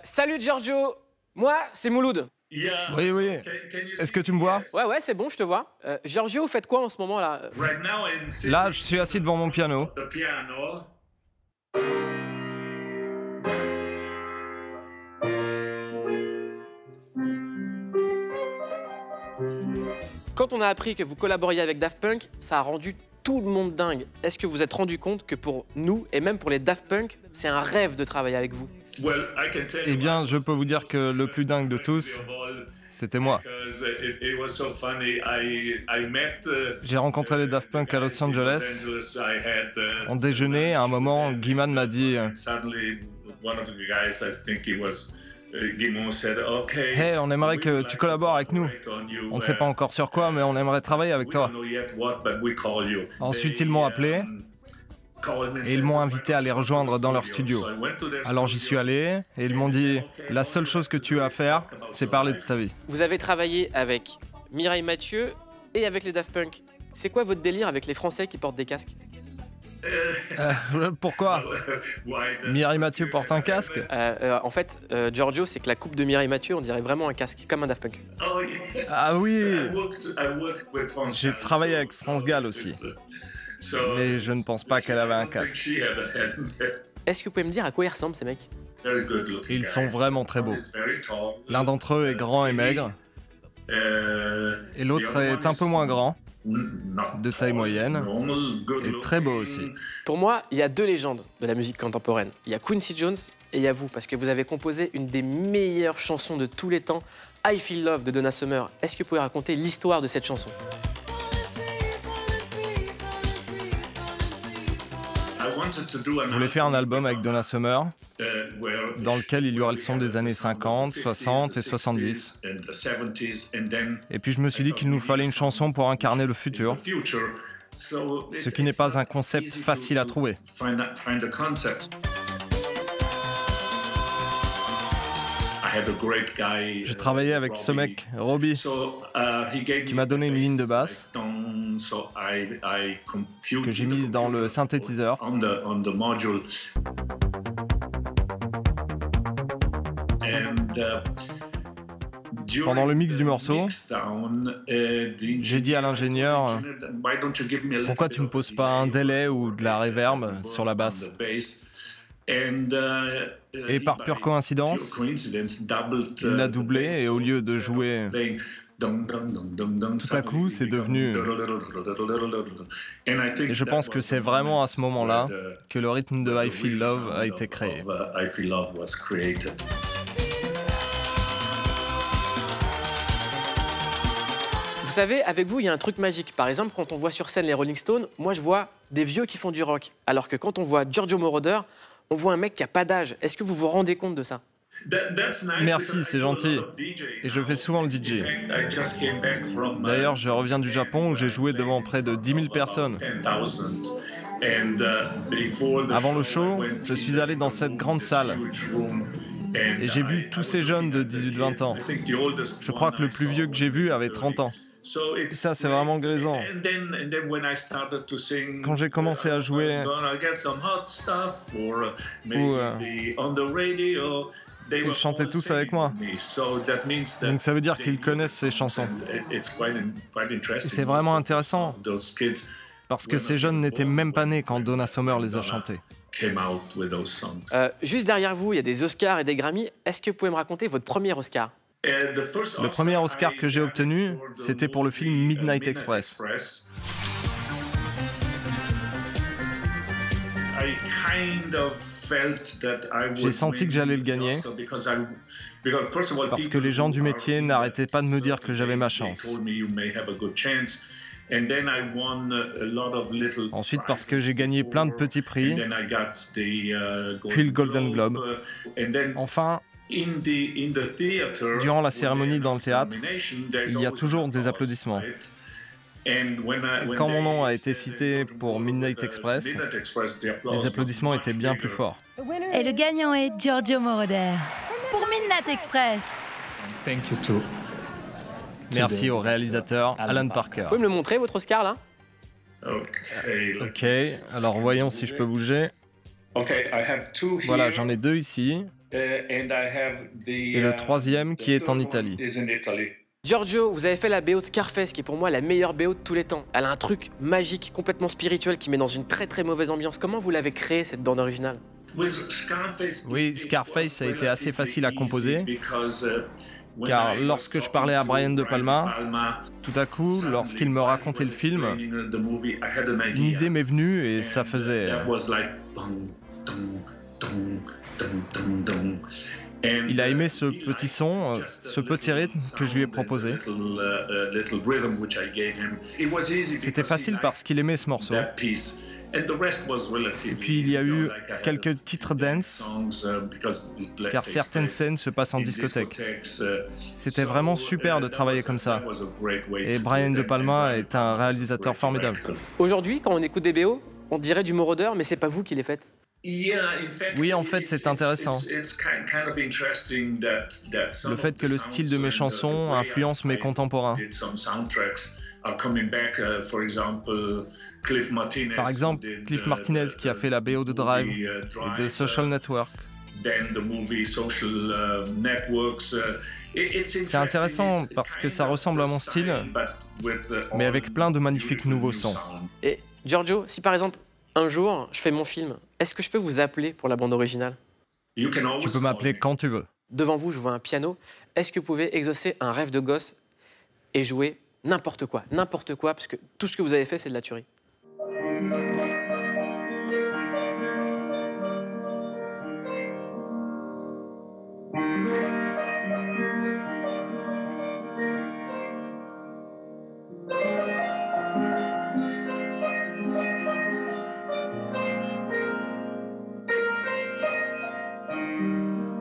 Salut Giorgio. Moi, c'est Mouloud. Oui, oui. Est-ce que tu me vois? Ouais, c'est bon, je te vois. Giorgio, vous faites quoi en ce moment là? Là, je suis assis devant mon piano. Quand on a appris que vous collaboriez avec Daft Punk, ça a rendu tout le monde dingue. Est-ce que vous vous êtes rendu compte que pour nous, et même pour les Daft Punk, c'est un rêve de travailler avec vous? Eh bien, je peux vous dire que le plus dingue de tous, c'était moi. J'ai rencontré les Daft Punk à Los Angeles. On déjeunait, à un moment, Guiman m'a dit Hey, on aimerait que tu collabores avec nous. On ne sait pas encore sur quoi, mais on aimerait travailler avec toi. Ensuite, ils m'ont appelé et ils m'ont invité à les rejoindre dans leur studio. Alors j'y suis allé et ils m'ont dit « La seule chose que tu as à faire, c'est parler de ta vie. » Vous avez travaillé avec Mireille Mathieu et avec les Daft Punk. C'est quoi votre délire avec les Français qui portent des casques? Pourquoi? Mireille Mathieu porte un casque? En fait, Giorgio, c'est que la coupe de Mireille Mathieu, on dirait vraiment un casque, comme un Daft Punk. Ah oui. J'ai travaillé avec France Gall aussi. Mais je ne pense pas qu'elle avait un casque. Est-ce que vous pouvez me dire à quoi ils ressemblent, ces mecs? Ils sont vraiment très beaux. L'un d'entre eux est grand et maigre, et l'autre est un peu moins grand, de taille moyenne, et très beau aussi. Pour moi, il y a deux légendes de la musique contemporaine. Il y a Quincy Jones et il y a vous, parce que vous avez composé une des meilleures chansons de tous les temps, I Feel Love de Donna Summer. Est-ce que vous pouvez raconter l'histoire de cette chanson? Je voulais faire un album avec Donna Summer, dans lequel il y aurait le son des années 50, 60 et 70. Et puis je me suis dit qu'il nous fallait une chanson pour incarner le futur, ce qui n'est pas un concept facile à trouver. J'ai travaillé avec ce mec, Robbie, qui m'a donné une ligne de basse que j'ai mise dans le synthétiseur. Pendant le mix du morceau, j'ai dit à l'ingénieur « Pourquoi tu ne poses pas un délai ou de la reverb sur la basse ?» Et par pure coïncidence, il l'a doublé et au lieu de jouer tout à coup, c'est devenu... Et je pense que c'est vraiment à ce moment-là que le rythme de I Feel Love a été créé. Vous savez, avec vous, il y a un truc magique. Par exemple, quand on voit sur scène les Rolling Stones, moi, je vois des vieux qui font du rock. Alors que quand on voit Giorgio Moroder, on voit un mec qui n'a pas d'âge. Est-ce que vous vous rendez compte de ça? Merci, c'est gentil. Et je fais souvent le DJ. D'ailleurs, je reviens du Japon où j'ai joué devant près de 10 000 personnes. Avant le show, je suis allé dans cette grande salle. Et j'ai vu tous ces jeunes de 18-20 ans. Je crois que le plus vieux que j'ai vu avait 30 ans. Et ça, c'est vraiment grisant. Quand j'ai commencé à jouer, ils chantaient tous avec moi. Donc ça veut dire qu'ils connaissent ces chansons. Et c'est vraiment intéressant, parce que ces jeunes n'étaient même pas nés quand Donna Summer les a chantés. Juste derrière vous, il y a des Oscars et des Grammys. Est-ce que vous pouvez me raconter votre premier Oscar? Le premier Oscar que j'ai obtenu, c'était pour le film Midnight Express. J'ai senti que j'allais le gagner, parce que les gens du métier n'arrêtaient pas de me dire que j'avais ma chance. Ensuite, parce que j'ai gagné plein de petits prix, puis le Golden Globe. Enfin, durant la cérémonie dans le théâtre, il y a toujours des applaudissements. Et quand mon nom a été cité pour Midnight Express, les applaudissements étaient bien plus forts. Et le gagnant est Giorgio Moroder pour Midnight Express. Merci au réalisateur Alan Parker. Vous pouvez me le montrer, votre Oscar, là? Ok, alors voyons si je peux bouger. Voilà, j'en ai deux ici. Et le troisième qui est en Italie. Giorgio, vous avez fait la BO de Scarface, qui est pour moi la meilleure BO de tous les temps. Elle a un truc magique, complètement spirituel, qui met dans une très très mauvaise ambiance. Comment vous l'avez créée, cette bande originale? Oui, Scarface a été assez facile à composer, car lorsque je parlais à Brian De Palma, tout à coup, lorsqu'il me racontait le film, une idée m'est venue et ça faisait... Il a aimé ce petit son, ce petit rythme que je lui ai proposé. C'était facile parce qu'il aimait ce morceau. Et puis il y a eu quelques titres dance, car certaines scènes se passent en discothèque. C'était vraiment super de travailler comme ça. Et Brian De Palma est un réalisateur formidable. Aujourd'hui, quand on écoute des BO, on dirait du Moroder, mais c'est pas vous qui les faites. Oui, en fait, c'est intéressant. Le fait que le style de mes chansons influence mes contemporains. Par exemple, Cliff Martinez qui a fait la BO de Drive et de Social Network. C'est intéressant parce que ça ressemble à mon style, mais avec plein de magnifiques nouveaux sons. Et Giorgio, si par exemple, un jour, je fais mon film, est-ce que je peux vous appeler pour la bande originale? Tu peux m'appeler quand tu veux. Devant vous, je vois un piano. Est-ce que vous pouvez exaucer un rêve de gosse et jouer n'importe quoi, parce que tout ce que vous avez fait, c'est de la tuerie.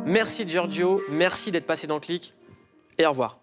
Merci Giorgio, merci d'être passé dans Click et au revoir.